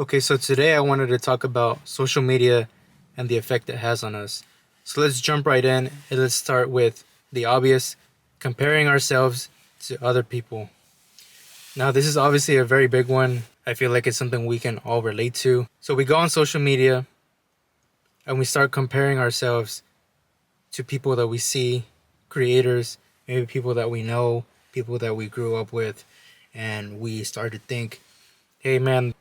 Okay, so today I wanted to talk about social media and the effect it has on us. So let's jump right in and let's start with the obvious, comparing ourselves to other people. Now, this is obviously a very big one. I feel like it's something we can all relate to. So we go on social media and we start comparing ourselves to people that we see, creators, maybe people that we know, people that we grew up with, and we start to think, hey man,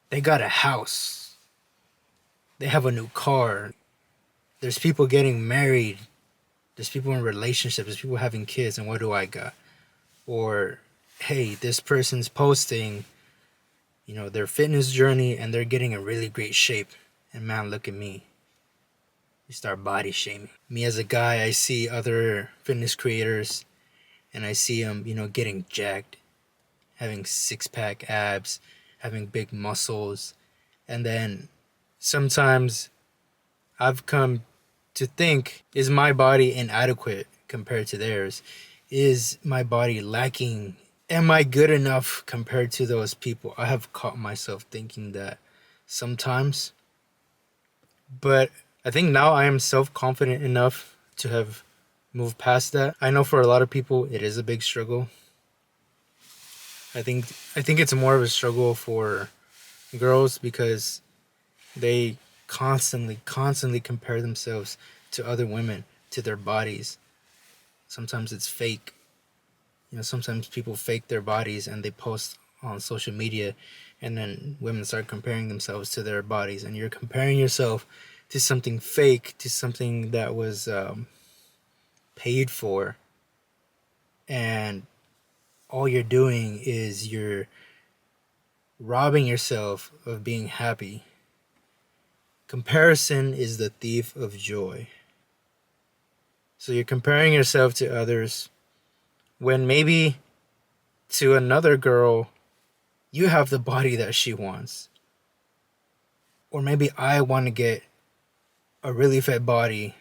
they got a house, they have a new car, there's people getting married, there's people in relationships, there's people having kids, and what do I got? Or, hey, this person's posting, their fitness journey and they're getting in really great shape. And man, look at me. You start body shaming. Me as a guy, I see other fitness creators and I see them, getting jacked, having six pack abs, having big muscles. And then sometimes I've come to think, is my body inadequate compared to theirs? Is my body lacking? Am I good enough compared to those people? I have caught myself thinking that sometimes, but I think now I am self confident enough to have moved past that. I know for a lot of people it is a big struggle. I think I think it's more of a struggle for girls because they constantly compare themselves to other women, to their bodies. Sometimes it's fake. Sometimes people fake their bodies and they post on social media, and then women start comparing themselves to their bodies, and you're comparing yourself to something fake, to something that was paid for, and all you're doing is you're robbing yourself of being happy. Comparison is the thief of joy. So you're comparing yourself to others when maybe to another girl, you have the body that she wants. Or maybe I want to get a really fit body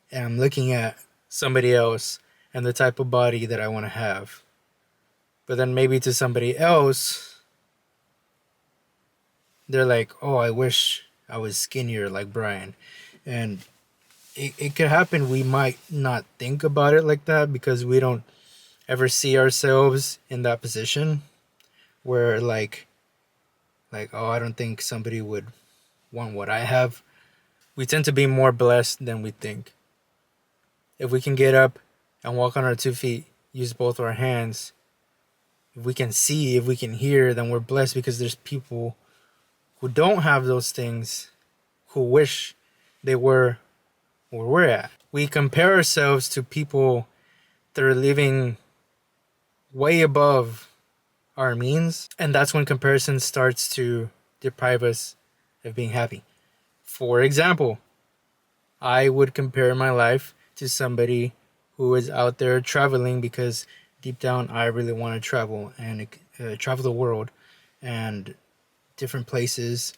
and I'm looking at somebody else and the type of body that I want to have. But then maybe to somebody else, they're like, oh, I wish I was skinnier like Brian. And it could happen. We might not think about it like that because we don't ever see ourselves in that position where like oh, I don't think somebody would want what I have. We tend to be more blessed than we think. If we can get up and walk on our 2 feet, use both our hands, if we can see, if we can hear, then we're blessed because there's people who don't have those things who wish they were where we're at. We compare ourselves to people that are living way above our means, and that's when comparison starts to deprive us of being happy. For example, I would compare my life to somebody who is out there traveling because deep down I really want to travel and travel the world and different places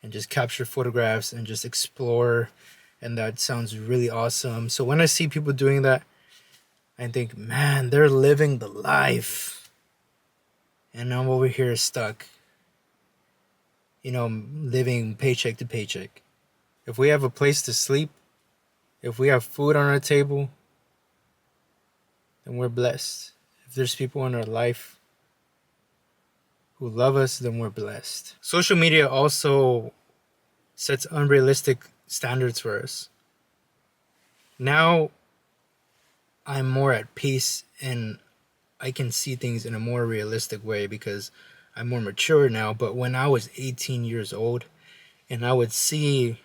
and just capture photographs and just explore. And that sounds really awesome. So when I see people doing that, I think, man, they're living the life. And I'm over here stuck, living paycheck to paycheck. If we have a place to sleep, if we have food on our table, then we're blessed. If there's people in our life who love us, then we're blessed. Social media also sets unrealistic standards for us. Now I'm more at peace and I can see things in a more realistic way because I'm more mature now. But when I was 18 years old and I would see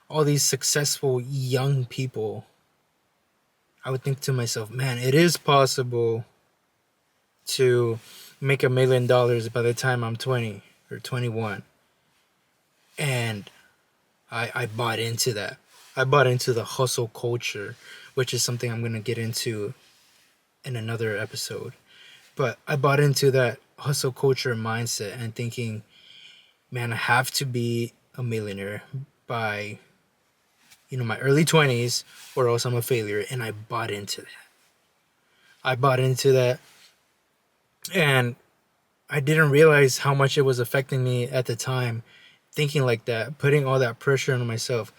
all these successful young people, I would think to myself, man, it is possible to make $1 million by the time I'm 20 or 21. And I bought into that. I bought into the hustle culture, which is something I'm going to get into in another episode. But I bought into that hustle culture mindset and thinking, man, I have to be a millionaire by, my early 20s or else I'm a failure. And I bought into that. I bought into that. And I didn't realize how much it was affecting me at the time, thinking like that, putting all that pressure on myself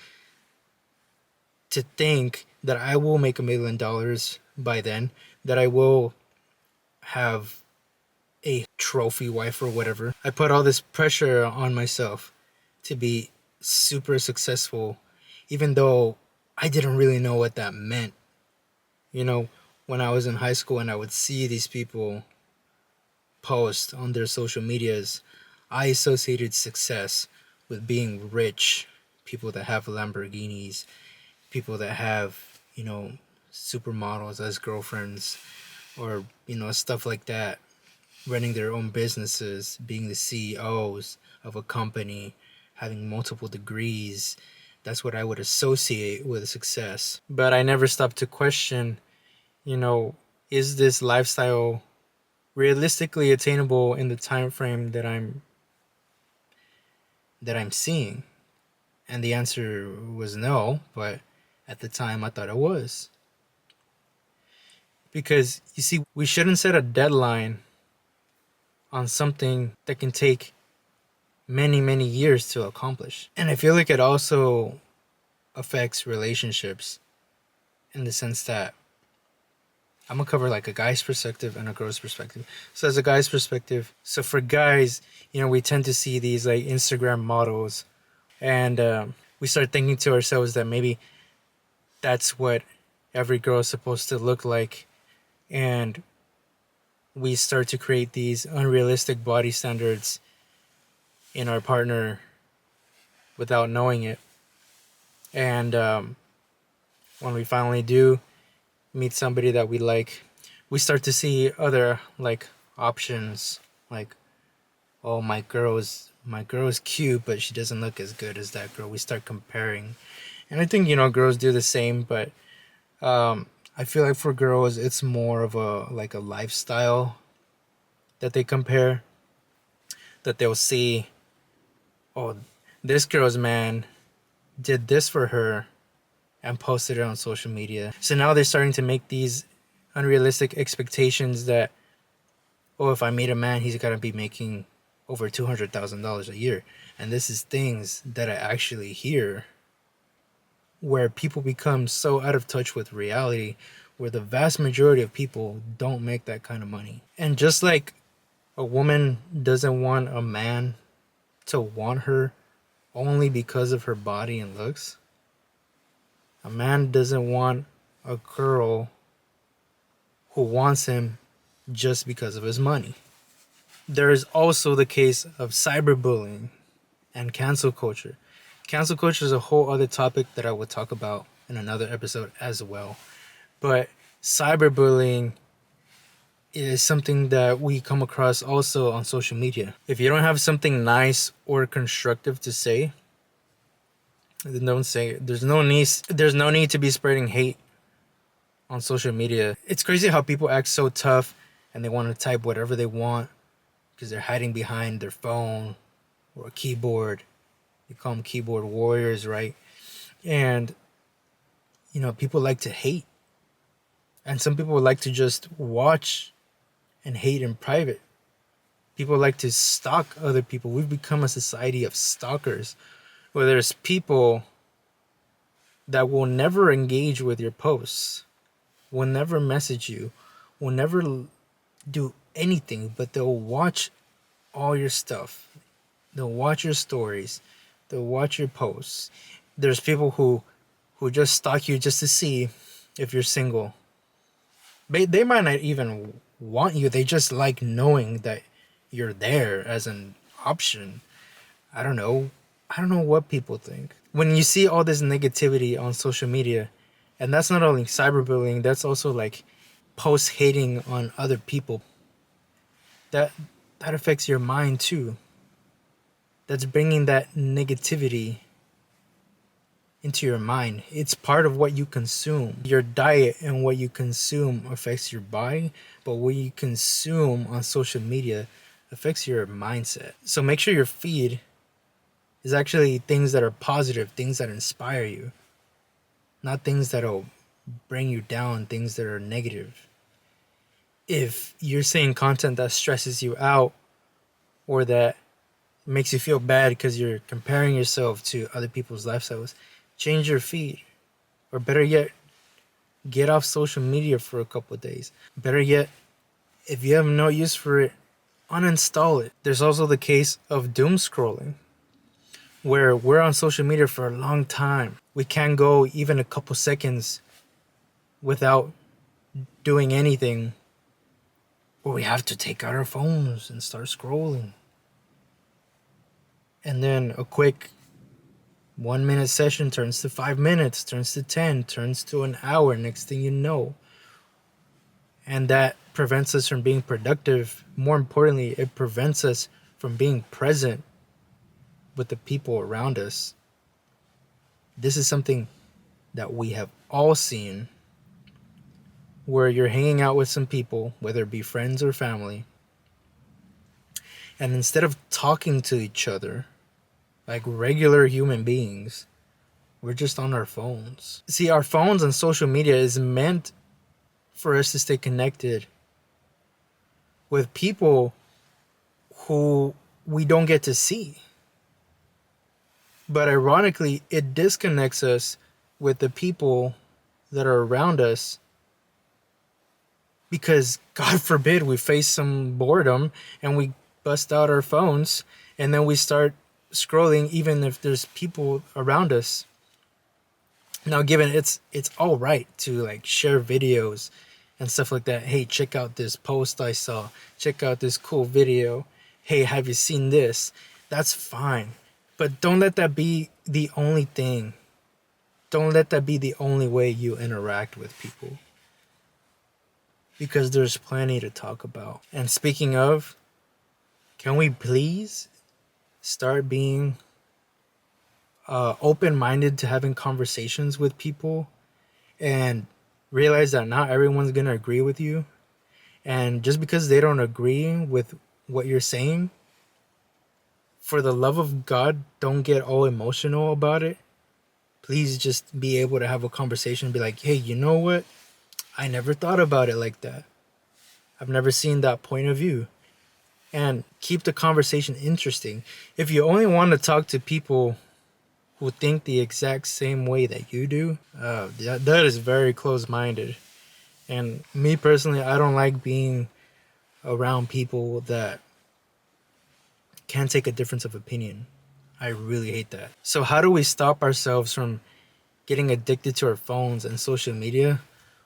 to think that I will make $1 million by then, that I will have a trophy wife or whatever. I put all this pressure on myself to be super successful, even though I didn't really know what that meant. You know, when I was in high school and I would see these people post on their social medias, I associated success with being rich, people that have Lamborghinis, people that have, supermodels as girlfriends, or, stuff like that, running their own businesses, being the CEOs of a company, having multiple degrees. That's what I would associate with success. But I never stopped to question, you know, is this lifestyle realistically attainable in the time frame that I'm seeing? And the answer was no, but at the time I thought it was. Because you see, we shouldn't set a deadline on something that can take many, many years to accomplish. And I feel like it also affects relationships in the sense that I'm gonna cover like a guy's perspective and a girl's perspective. So as a guy's perspective, so for guys, we tend to see these like Instagram models, and we start thinking to ourselves that maybe that's what every girl is supposed to look like, and we start to create these unrealistic body standards in our partner without knowing it. And when we finally do meet somebody that we like, we start to see other like options, like, oh, my girl is cute, but she doesn't look as good as that girl. We start comparing, and I think girls do the same, but I feel like for girls it's more of a lifestyle that they compare, that they'll see, oh, this girl's man did this for her and posted it on social media. So now they're starting to make these unrealistic expectations that, oh, if I meet a man, he's gotta be making over $200,000 a year. And this is things that I actually hear, where people become so out of touch with reality, where the vast majority of people don't make that kind of money. And just like a woman doesn't want a man to want her only because of her body and looks, a man doesn't want a girl who wants him just because of his money. There is also the case of cyberbullying and cancel culture. Cancel culture is a whole other topic that I would talk about in another episode as well. But cyberbullying is something that we come across also on social media. If you don't have something nice or constructive to say, then don't say it. There's no need to be spreading hate on social media. It's crazy how people act so tough and they want to type whatever they want because they're hiding behind their phone or a keyboard. You call them keyboard warriors, right? And people like to hate. And some people like to just watch and hate in private. People like to stalk other people. We've become a society of stalkers, where there's people that will never engage with your posts, will never message you, will never do anything, but they'll watch all your stuff. They'll watch your stories. They'll watch your posts. There's people who just stalk you just to see if you're single. They might not even want you. They just like knowing that you're there as an option. I don't know what people think. When you see all this negativity on social media, and that's not only cyberbullying, that's also like post hating on other people. That affects your mind too. That's bringing that negativity into your mind. It's part of what you consume. Your diet and what you consume affects your body, but what you consume on social media affects your mindset. So make sure your feed is actually things that are positive, things that inspire you, not things that'll bring you down, things that are negative. If you're seeing content that stresses you out, or that makes you feel bad because you're comparing yourself to other people's lifestyles, change your feed. Or better yet, get off social media for a couple of days. Better yet, if you have no use for it, uninstall it. There's also the case of doom scrolling, where we're on social media for a long time. We can't go even a couple seconds without doing anything, or we have to take out our phones and start scrolling. And then a quick 1 minute session turns to 5 minutes, turns to 10, turns to an hour, next thing you know. And that prevents us from being productive. More importantly, it prevents us from being present with the people around us. This is something that we have all seen, where you're hanging out with some people, whether it be friends or family, and instead of talking to each other like regular human beings, we're just on our phones. See, our phones and social media is meant for us to stay connected with people who we don't get to see. But ironically, it disconnects us with the people that are around us, because God forbid we face some boredom and we bust out our phones and then we start scrolling even if there's people around us. Now, given it's all right to like share videos and stuff like that. Hey, check out this post I saw. Check out this cool video. Hey, have you seen this? That's fine. But don't let that be the only thing. Don't let that be the only way you interact with people, because there's plenty to talk about. And speaking of, can we please start being open-minded to having conversations with people, and realize that not everyone's going to agree with you. And just because they don't agree with what you're saying, for the love of God, don't get all emotional about it. Please just be able to have a conversation and be like, hey, you know what? I never thought about it like that. I've never seen that point of view. And keep the conversation interesting. If you only want to talk to people who think the exact same way that you do, that is very close-minded. And me personally, I don't like being around people that can't take a difference of opinion. I really hate that. So how do we stop ourselves from getting addicted to our phones and social media?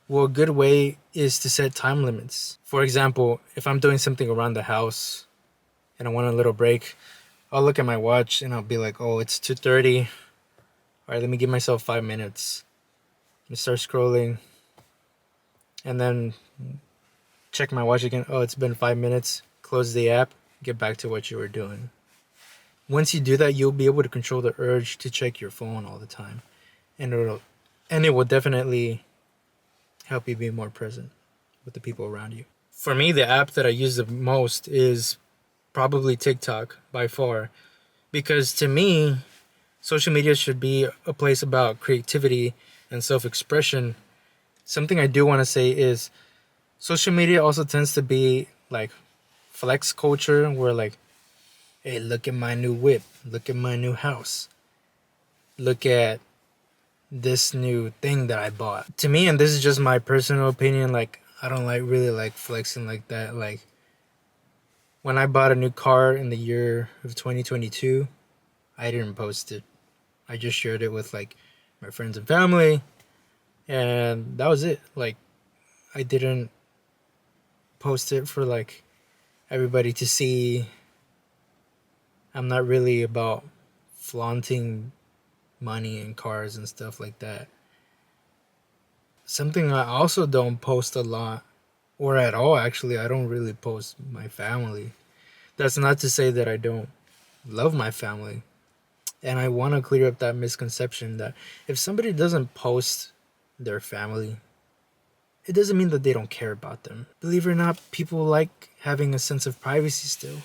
Well, a good way is to set time limits. For example, if I'm doing something around the house and I want a little break, I'll look at my watch and I'll be like, oh, it's 2:30. All right, let me give myself 5 minutes. Let me start scrolling. And then check my watch again. Oh, it's been 5 minutes. Close the app. Get back to what you were doing. Once you do that, you'll be able to control the urge to check your phone all the time. And it will definitely help you be more present with the people around you. For me, the app that I use the most is probably TikTok by far, because to me, social media should be a place about creativity and self-expression. Something I do want to say is social media also tends to be like flex culture, where like, hey, look at my new whip, look at my new house, look at this new thing that I bought. To me, and this is just my personal opinion, like I don't really like flexing like that. Like when I bought a new car in the year of 2022, I didn't post it. I just shared it with like my friends and family, and that was it. Like I didn't post it for like everybody to see. I'm not really about flaunting money and cars and stuff like that. Something I also don't post a lot, or at all actually, I don't really post my family. That's not to say that I don't love my family. And I want to clear up that misconception that if somebody doesn't post their family, it doesn't mean that they don't care about them. Believe it or not, people like having a sense of privacy still.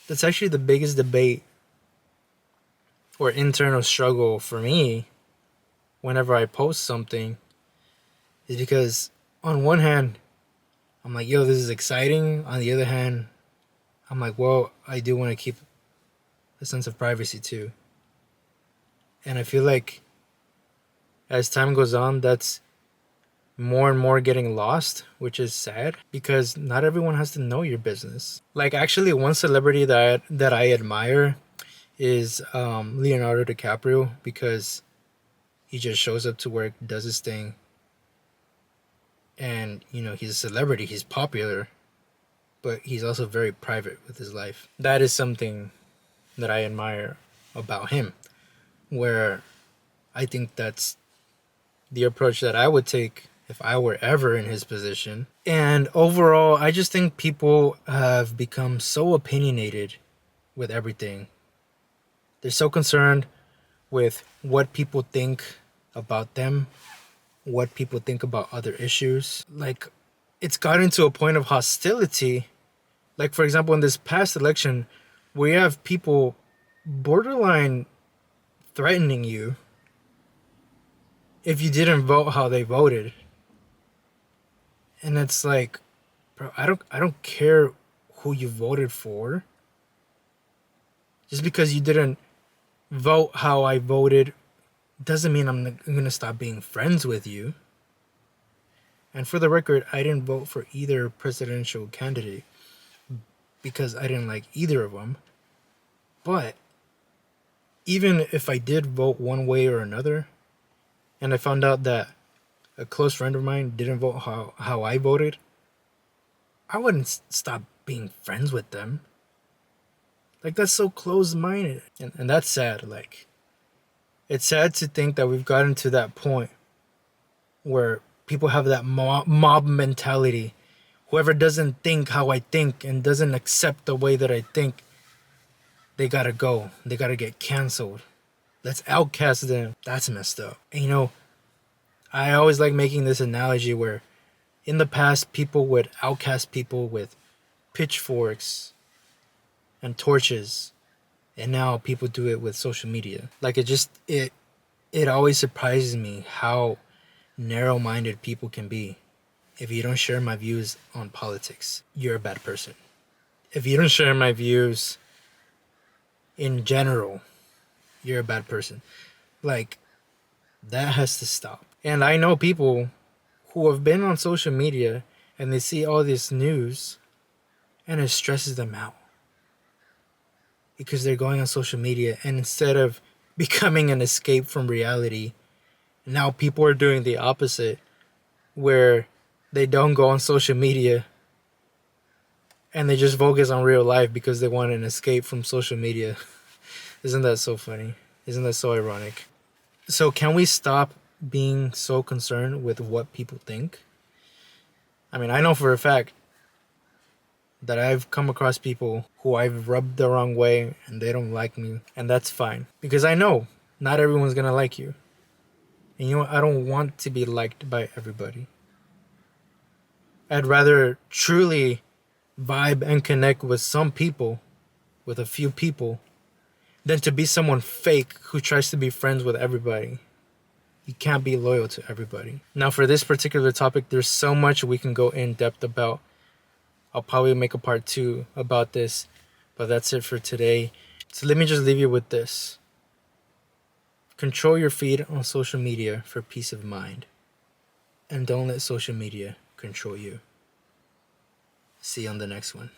That's actually the biggest debate or internal struggle for me whenever I post something, is because on one hand, I'm like, yo, this is exciting. On the other hand, I'm like, well, I do want to keep a sense of privacy too. And I feel like as time goes on, that's more and more getting lost, which is sad because not everyone has to know your business. Like actually one celebrity that I admire is Leonardo DiCaprio, because he just shows up to work, does his thing, and he's a celebrity, he's popular, but he's also very private with his life. That is something that I admire about him, where I think that's the approach that I would take if I were ever in his position. And overall, I just think people have become so opinionated with everything. They're so concerned with what people think about them, what people think about other issues. Like, it's gotten to a point of hostility. Like, for example, in this past election, we have people borderline threatening you if you didn't vote how they voted. And it's like, bro, I don't care who you voted for. Just because you didn't vote how I voted doesn't mean I'm going to stop being friends with you. And for the record, I didn't vote for either presidential candidate because I didn't like either of them. But even if I did vote one way or another, and I found out that a close friend of mine didn't vote how I voted, I wouldn't stop being friends with them. Like, that's so closed-minded. And that's sad. Like, it's sad to think that we've gotten to that point where people have that mob mentality. Whoever doesn't think how I think and doesn't accept the way that I think, they gotta go. They gotta get canceled. Let's outcast them. That's messed up. And I always like making this analogy where in the past people would outcast people with pitchforks and torches, and now people do it with social media. Like, it always surprises me how narrow-minded people can be. If you don't share my views on politics, you're a bad person. If you don't share my views in general, you're a bad person. Like, that has to stop. And I know people who have been on social media and they see all this news and it stresses them out because they're going on social media, and instead of becoming an escape from reality, now people are doing the opposite, where they don't go on social media and they just focus on real life because they want an escape from social media. Isn't that so funny? Isn't that so ironic? So can we stop being so concerned with what people think? I mean, I know for a fact that I've come across people who I've rubbed the wrong way and they don't like me, and that's fine. Because I know not everyone's gonna like you. And I don't want to be liked by everybody. I'd rather truly vibe and connect with some people, with a few people, than to be someone fake who tries to be friends with everybody. You can't be loyal to everybody. Now, for this particular topic, there's so much we can go in depth about. I'll probably make a part 2 about this, but that's it for today. So let me just leave you with this. Control your feed on social media for peace of mind. And don't let social media control you. See you on the next one.